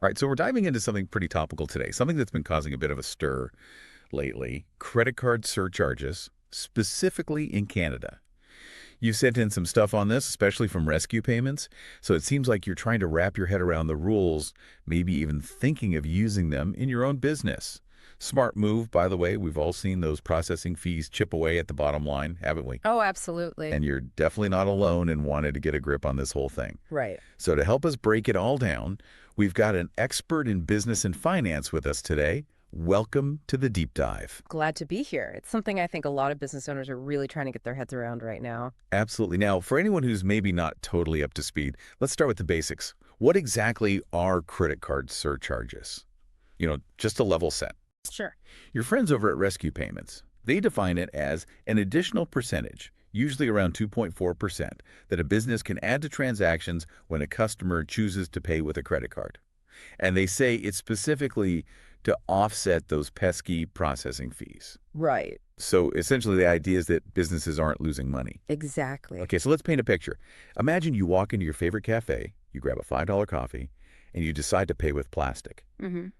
All right, so we're diving into something pretty topical today, something that's been causing a bit of a stir lately, credit card surcharges, specifically in Canada. You sent in some stuff on this, especially from rescue payments, so it seems like you're trying to wrap your head around the rules, maybe even thinking of using them in your own business. Smart move, by the way. We've all seen those processing fees chip away at the bottom line, haven't we? Oh, absolutely. And you're definitely not alone in wanting to get a grip on this whole thing. Right. So to help us break it all down, we've got an expert in business and finance with us today. Welcome to the deep dive. Glad to be here. It's something I think a lot of business owners are really trying to get their heads around right now. Absolutely. Now, for anyone who's maybe not totally up to speed, let's start with the basics. What exactly are credit card surcharges? Just a level set. Sure. Your friends over at Rescue Payments, they define it as an additional percentage, usually around 2.4%, that a business can add to transactions when a customer chooses to pay with a credit card. And they say it's specifically to offset those pesky processing fees. Right. So essentially the idea is that businesses aren't losing money. Exactly. Okay, so let's paint a picture. Imagine you walk into your favorite cafe, you grab a $5 coffee, and you decide to pay with plastic.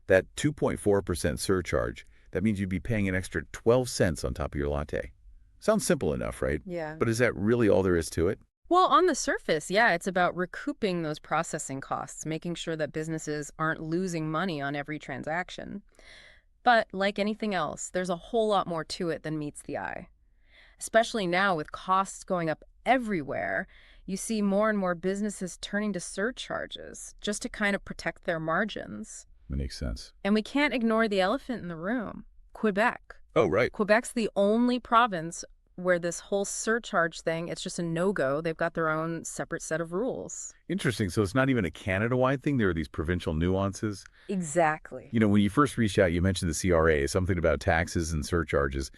That 2.4% surcharge, that means you'd be paying an extra 12 cents on top of your latte. Sounds simple enough, right? Yeah. But is that really all there is to it? Well, on the surface, yeah, it's about recouping those processing costs, making sure that businesses aren't losing money on every transaction. But like anything else, there's a whole lot more to it than meets the eye. Especially now with costs going up everywhere, you see more and more businesses turning to surcharges just to kind of protect their margins. That makes sense. And we can't ignore the elephant in the room, Quebec. Oh, right. Quebec's the only province where this whole surcharge thing, it's just a no-go. They've got their own separate set of rules. Interesting. So it's not even a Canada-wide thing? There are these provincial nuances? Exactly. When you first reached out, you mentioned the CRA, something about taxes and surcharges.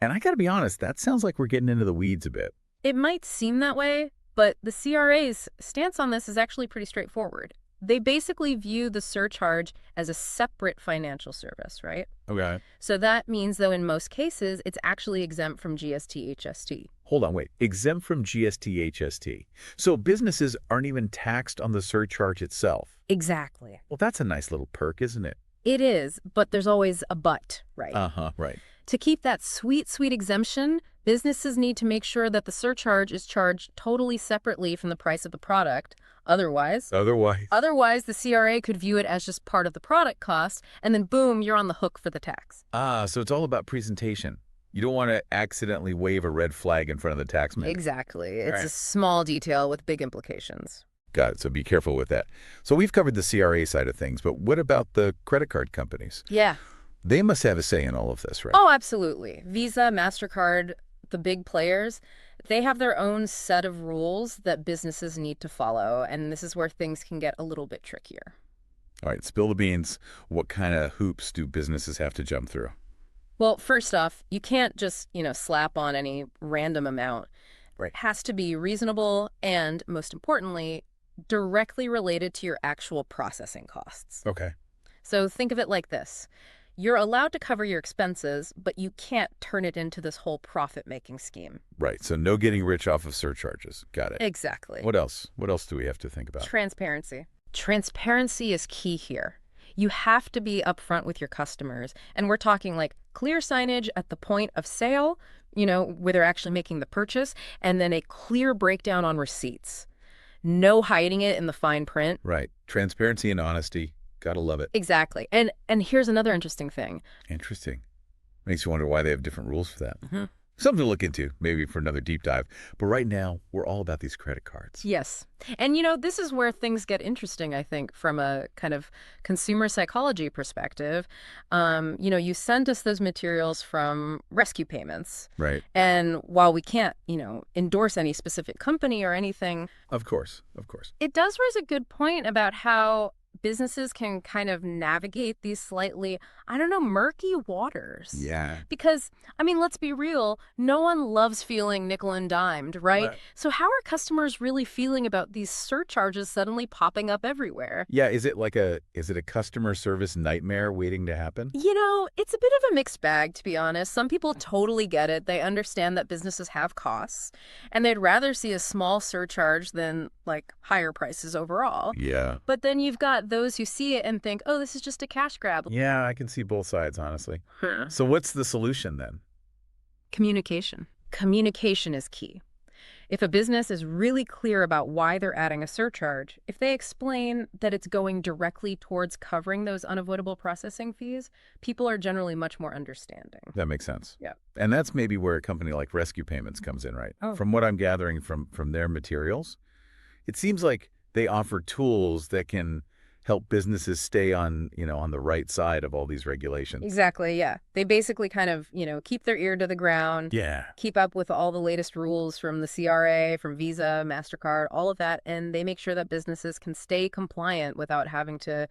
And I got to be honest, that sounds like we're getting into the weeds a bit. It might seem that way, but the CRA's stance on this is actually pretty straightforward. They basically view the surcharge as a separate financial service, right? Okay. So that means, though, in most cases, it's actually exempt from GST/HST. Hold on, wait. Exempt from GST/HST. So businesses aren't even taxed on the surcharge itself. Exactly. Well, that's a nice little perk, isn't it? It is, but there's always a but, right? Uh-huh, right. To keep that sweet, sweet exemption, businesses need to make sure that the surcharge is charged totally separately from the price of the product. Otherwise, the CRA could view it as just part of the product cost, and then boom, you're on the hook for the tax. So it's all about presentation. You don't want to accidentally wave a red flag in front of the taxman. Exactly. It's Right. a small detail with big implications. Got it. So be careful with that. So we've covered the CRA side of things, but what about the credit card companies? Yeah. They must have a say in all of this, right? Oh, absolutely. Visa, MasterCard, the big players, they have their own set of rules that businesses need to follow, and this is where things can get a little bit trickier. All right, spill the beans. What kind of hoops do businesses have to jump through? Well, first off, you can't just, slap on any random amount. Right. It has to be reasonable and, most importantly, directly related to your actual processing costs. Okay. So think of it like this. You're allowed to cover your expenses, but you can't turn it into this whole profit-making scheme. Right. So no getting rich off of surcharges. Got it. Exactly. What else? What else do we have to think about? Transparency. Transparency is key here. You have to be upfront with your customers. And we're talking like clear signage at the point of sale, where they're actually making the purchase, and then a clear breakdown on receipts. No hiding it in the fine print. Right. Transparency and honesty. Gotta love it. Exactly. And here's another interesting thing. Interesting. Makes you wonder why they have different rules for that. Mm-hmm. Something to look into, maybe for another deep dive. But right now, we're all about these credit cards. Yes. And, this is where things get interesting, I think, from a kind of consumer psychology perspective. You sent us those materials from Rescue Payments. Right. And while we can't, endorse any specific company or anything. Of course. It does raise a good point about how businesses can kind of navigate these slightly, murky waters. Yeah. Because, let's be real, no one loves feeling nickel and dimed, right? So how are customers really feeling about these surcharges suddenly popping up everywhere? Yeah, is it a customer service nightmare waiting to happen? It's a bit of a mixed bag, to be honest. Some people totally get it. They understand that businesses have costs, and they'd rather see a small surcharge than, higher prices overall. Yeah. But then you've got got those who see it and think, oh, this is just a cash grab. Yeah, I can see both sides, honestly. Huh. So what's the solution then? Communication. Communication is key. If a business is really clear about why they're adding a surcharge, if they explain that it's going directly towards covering those unavoidable processing fees, people are generally much more understanding. That makes sense. Yeah. And that's maybe where a company like Rescue Payments comes in, right? Oh. From what I'm gathering from their materials, it seems like they offer tools that can help businesses stay on, on the right side of all these regulations. Exactly, yeah. They basically kind of, keep their ear to the ground, Yeah. keep up with all the latest rules from the CRA, from Visa, MasterCard, all of that, and they make sure that businesses can stay compliant without having to,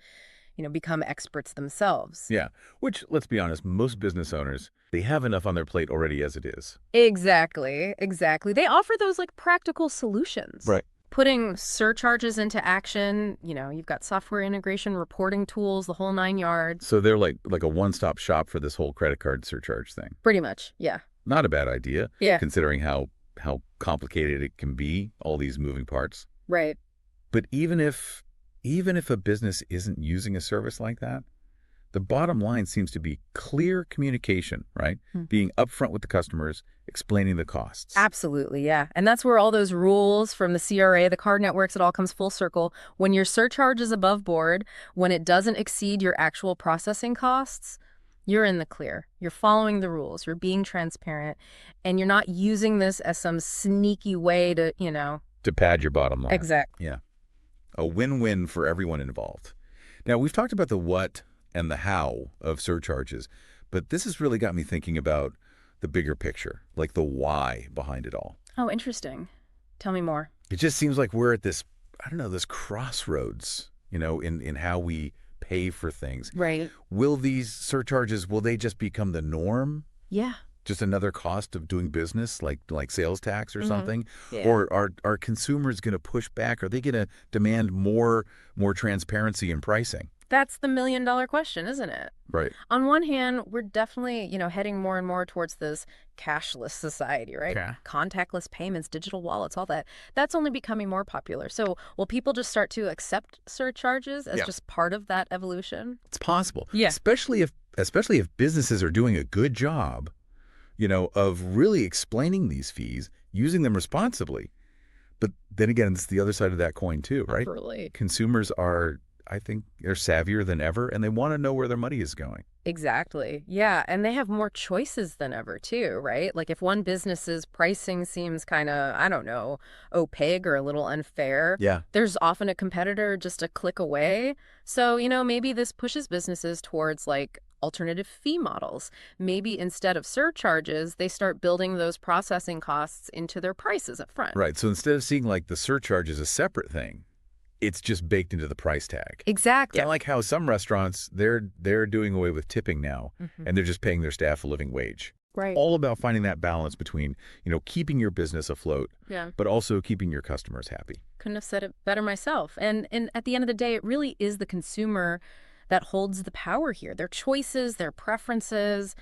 become experts themselves. Yeah. Which, let's be honest, most business owners, they have enough on their plate already as it is. Exactly, exactly. They offer those like practical solutions. Right. Putting surcharges into action, you've got software integration, reporting tools, the whole 9 yards. So they're like a one-stop shop for this whole credit card surcharge thing. Pretty much, yeah. Not a bad idea, Yeah. considering how complicated it can be, all these moving parts. Right. But even if a business isn't using a service like that, the bottom line seems to be clear communication, right? Being upfront with the customers, explaining the costs. Absolutely, yeah. And that's where all those rules from the CRA, the card networks, it all comes full circle. When your surcharge is above board, when it doesn't exceed your actual processing costs, you're in the clear. You're following the rules. You're being transparent. And you're not using this as some sneaky way to, To pad your bottom line. Exactly. Yeah. A win-win for everyone involved. Now, we've talked about the what and the how of surcharges, but this has really got me thinking about the bigger picture, like the why behind it all. Oh, interesting. Tell me more. It just seems like we're at this, this crossroads, in how we pay for things. Right. Will these surcharges, will they just become the norm? Yeah. Just another cost of doing business, like sales tax or something? Yeah. Or are consumers going to push back? Are they going to demand more transparency in pricing? That's the million-dollar question, isn't it? Right. On one hand, we're definitely, heading more and more towards this cashless society, right? Okay. Contactless payments, digital wallets, all that. That's only becoming more popular. So will people just start to accept surcharges as just part of that evolution? It's possible. Yeah. Especially if businesses are doing a good job, of really explaining these fees, using them responsibly. But then again, it's the other side of that coin too, right? Absolutely. Consumers are, I think, they're savvier than ever, and they want to know where their money is going. Exactly. Yeah. And they have more choices than ever, too, right? Like if one business's pricing seems kind of, I don't know, opaque or a little unfair, Yeah. there's often a competitor just a click away. So, maybe this pushes businesses towards like alternative fee models. Maybe instead of surcharges, they start building those processing costs into their prices up front. Right. So instead of seeing like the surcharge as a separate thing, it's just baked into the price tag. Exactly. Kind of like how some restaurants, they're doing away with tipping now, and they're just paying their staff a living wage. Right. All about finding that balance between, keeping your business afloat, Yeah. but also keeping your customers happy. Couldn't have said it better myself. And at the end of the day, it really is the consumer that holds the power here. Their choices, their preferences,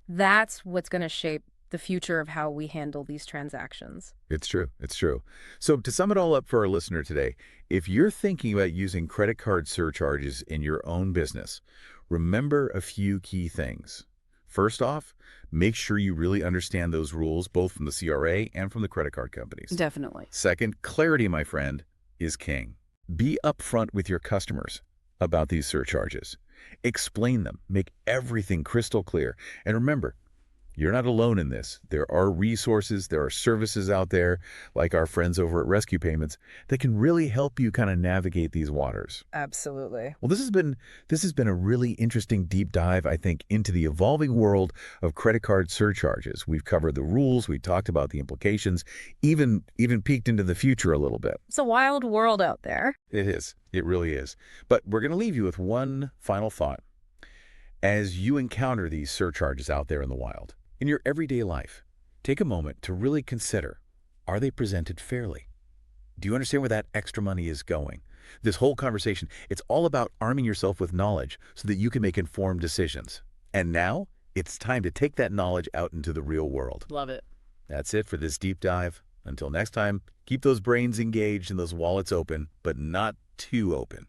that's what's going to shape the future of how we handle these transactions. It's true. It's true. So to sum it all up for our listener today, if you're thinking about using credit card surcharges in your own business, remember a few key things. First off, make sure you really understand those rules, both from the CRA and from the credit card companies. Definitely. Second, clarity, my friend, is king. Be upfront with your customers about these surcharges. Explain them. Make everything crystal clear. And remember, you're not alone in this. There are resources, there are services out there, like our friends over at Rescue Payments, that can really help you kind of navigate these waters. Absolutely. Well, this has been a really interesting deep dive, I think, into the evolving world of credit card surcharges. We've covered the rules, we talked about the implications, even peeked into the future a little bit. It's a wild world out there. It is. It really is. But we're going to leave you with one final thought. As you encounter these surcharges out there in the wild, in your everyday life, take a moment to really consider, are they presented fairly? Do you understand where that extra money is going? This whole conversation, it's all about arming yourself with knowledge so that you can make informed decisions. And now, it's time to take that knowledge out into the real world. Love it. That's it for this deep dive. Until next time, keep those brains engaged and those wallets open, but not too open.